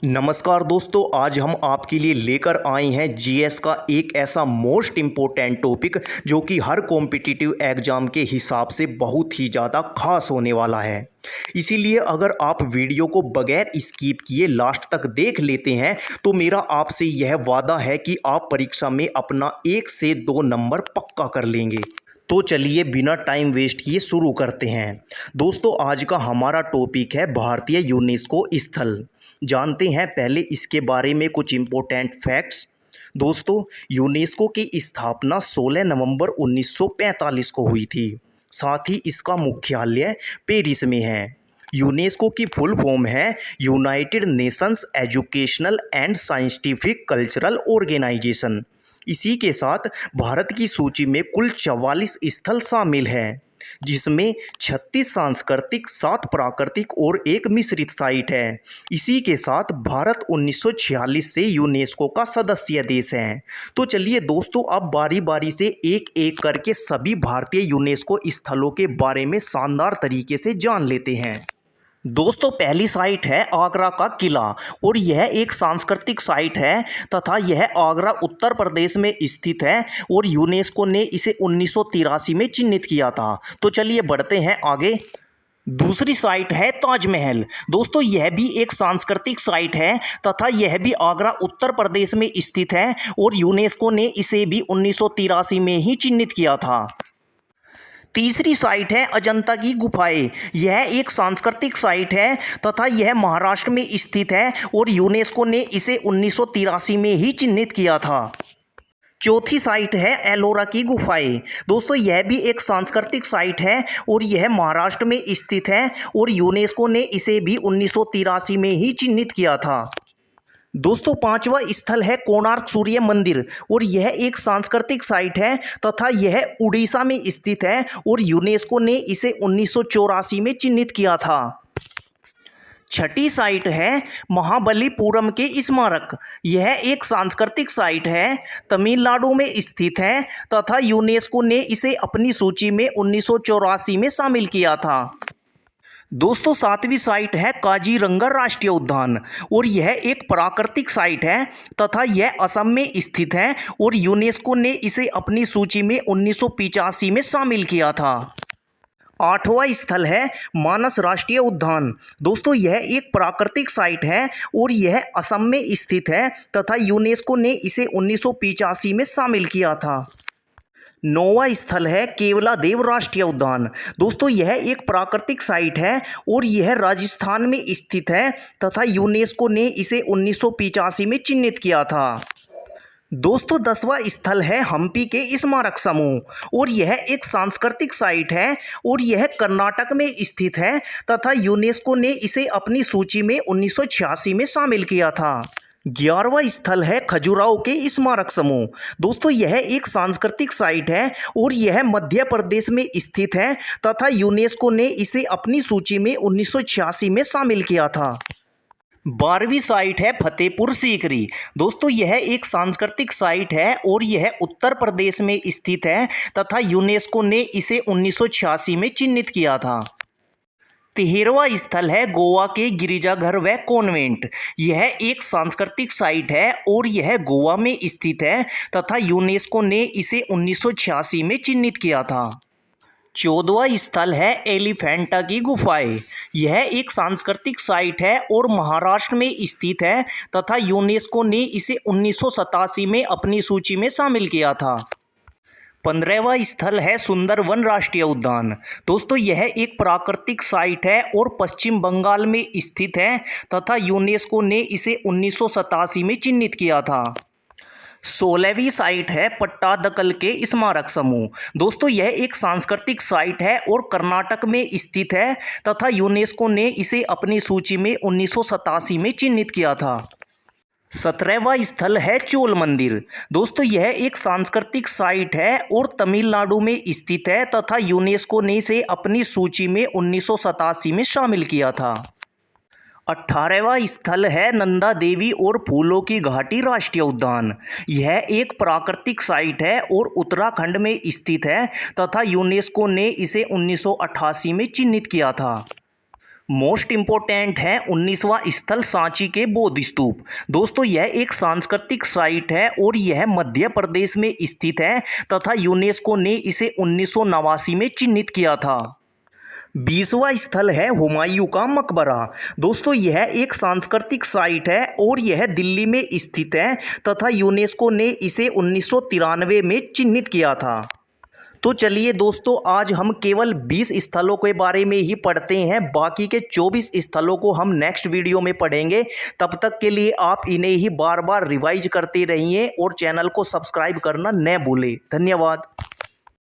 नमस्कार दोस्तों, आज हम आपके लिए लेकर आए हैं जीएस का एक ऐसा मोस्ट इम्पोर्टेंट टॉपिक जो कि हर कॉम्पिटिटिव एग्ज़ाम के हिसाब से बहुत ही ज़्यादा खास होने वाला है। इसीलिए अगर आप वीडियो को बगैर स्किप किए लास्ट तक देख लेते हैं तो मेरा आपसे यह वादा है कि आप परीक्षा में अपना 1 से 2 नंबर पक्का कर लेंगे। तो चलिए बिना टाइम वेस्ट किए शुरू करते हैं। दोस्तों, आज का हमारा टॉपिक है भारतीय यूनेस्को स्थल। जानते हैं पहले इसके बारे में कुछ इम्पोर्टेंट फैक्ट्स। दोस्तों, यूनेस्को की स्थापना 16 नवंबर 1945 को हुई थी। साथ ही इसका मुख्यालय पेरिस में है। यूनेस्को की फुल फॉर्म है United Nations Educational and Scientific Cultural Organisation. इसी के साथ भारत की सूची में कुल 44 स्थल शामिल हैं, जिसमें 36 सांस्कृतिक, 7 प्राकृतिक और 1 मिश्रित साइट है। इसी के साथ भारत 1946 से यूनेस्को का सदस्य देश है। तो चलिए दोस्तों, अब बारी बारी से एक एक करके सभी भारतीय यूनेस्को स्थलों के बारे में शानदार तरीके से जान लेते हैं। दोस्तों, पहली साइट है आगरा का किला और यह एक सांस्कृतिक साइट है तथा यह आगरा उत्तर प्रदेश में स्थित है और यूनेस्को ने इसे 1983 में चिन्हित किया था। तो चलिए बढ़ते हैं आगे। दूसरी साइट है ताजमहल। दोस्तों, यह भी एक सांस्कृतिक साइट है तथा यह भी आगरा उत्तर प्रदेश में स्थित है और यूनेस्को ने इसे भी 1983 में ही चिन्हित किया था। तीसरी साइट है अजंता की गुफाएं। यह एक सांस्कृतिक साइट है तथा यह महाराष्ट्र में स्थित है और यूनेस्को ने इसे 1983 में ही चिन्हित किया था। चौथी साइट है एलोरा की गुफाएं। दोस्तों, यह भी एक सांस्कृतिक साइट है और यह महाराष्ट्र में स्थित है और यूनेस्को ने इसे भी 1983 में ही चिन्हित किया था। दोस्तों, पांचवा स्थल है कोणार्क सूर्य मंदिर और यह एक सांस्कृतिक साइट है तथा यह उड़ीसा में स्थित है और यूनेस्को ने इसे 1984 में चिन्हित किया था। छठी साइट है महाबलीपुरम के स्मारक। यह एक सांस्कृतिक साइट है, तमिलनाडु में स्थित है तथा यूनेस्को ने इसे अपनी सूची में 1984 में शामिल किया था। दोस्तों, सातवीं साइट है काजीरंगा राष्ट्रीय उद्यान और यह एक प्राकृतिक साइट है तथा यह असम में स्थित है और यूनेस्को ने इसे अपनी सूची में 1985 में शामिल किया था। आठवां स्थल है मानस राष्ट्रीय उद्यान। दोस्तों, यह एक प्राकृतिक साइट है और यह असम में स्थित है तथा यूनेस्को ने इसे 1985 में शामिल किया था। नौवां स्थल है केवलादेव राष्ट्रीय उद्यान। दोस्तों, यह एक प्राकृतिक साइट है और यह राजस्थान में स्थित है तथा यूनेस्को ने इसे 1985 में चिन्हित किया था। दोस्तों, 10वां स्थल है हम्पी के स्मारक समूह और यह एक सांस्कृतिक साइट है और यह कर्नाटक में स्थित है तथा यूनेस्को ने इसे अपनी सूची में 1986 में शामिल किया था। 11वां स्थल है खजुराहो के स्मारक समूह। दोस्तों, यह एक सांस्कृतिक साइट है और यह मध्य प्रदेश में स्थित है तथा यूनेस्को ने इसे अपनी सूची में 1986 में शामिल किया था। 12वीं साइट है फतेहपुर सीकरी। दोस्तों, यह एक सांस्कृतिक साइट है और यह उत्तर प्रदेश में स्थित है तथा यूनेस्को ने इसे 1986 में चिन्हित किया था। 13वां स्थल है गोवा के गिरिजाघर व कॉन्वेंट। यह एक सांस्कृतिक साइट है और यह गोवा में स्थित है तथा यूनेस्को ने इसे 1986 में चिन्हित किया था। 14वां स्थल है एलिफेंटा की गुफाएं। यह एक सांस्कृतिक साइट है और महाराष्ट्र में स्थित है तथा यूनेस्को ने इसे 1987 में अपनी सूची में शामिल किया था। 15वां स्थल है सुंदरवन राष्ट्रीय उद्यान। दोस्तों, यह एक प्राकृतिक साइट है और पश्चिम बंगाल में स्थित है तथा यूनेस्को ने इसे 1987 में चिन्हित किया था। 16वीं साइट है पट्टादकल के स्मारक समूह। दोस्तों, यह एक सांस्कृतिक साइट है और कर्नाटक में स्थित है तथा यूनेस्को ने इसे अपनी सूची में 1987 में चिन्हित किया था। 17वां स्थल है चोल मंदिर। दोस्तों, यह एक सांस्कृतिक साइट है और तमिलनाडु में स्थित है तथा यूनेस्को ने इसे अपनी सूची में 1987 में शामिल किया था। 18वां स्थल है नंदा देवी और फूलों की घाटी राष्ट्रीय उद्यान। यह एक प्राकृतिक साइट है और उत्तराखंड में स्थित है तथा यूनेस्को ने इसे 1988 में चिन्हित किया था। मोस्ट इम्पोर्टेंट है 19वां स्थल सांची के बौद्ध स्तूप। दोस्तों यह एक सांस्कृतिक साइट है और यह मध्य प्रदेश में स्थित है तथा यूनेस्को ने इसे 1989 में चिन्हित किया था। 20वां स्थल है हुमायूं का मकबरा। दोस्तों यह एक सांस्कृतिक साइट है और यह दिल्ली में स्थित है तथा यूनेस्को ने इसे 1993 में चिन्हित किया था। तो चलिए दोस्तों, आज हम केवल 20 स्थलों के बारे में ही पढ़ते हैं, बाकी के 24 स्थलों को हम नेक्स्ट वीडियो में पढ़ेंगे। तब तक के लिए आप इन्हें ही बार बार रिवाइज करते रहिए और चैनल को सब्सक्राइब करना न भूलें। धन्यवाद।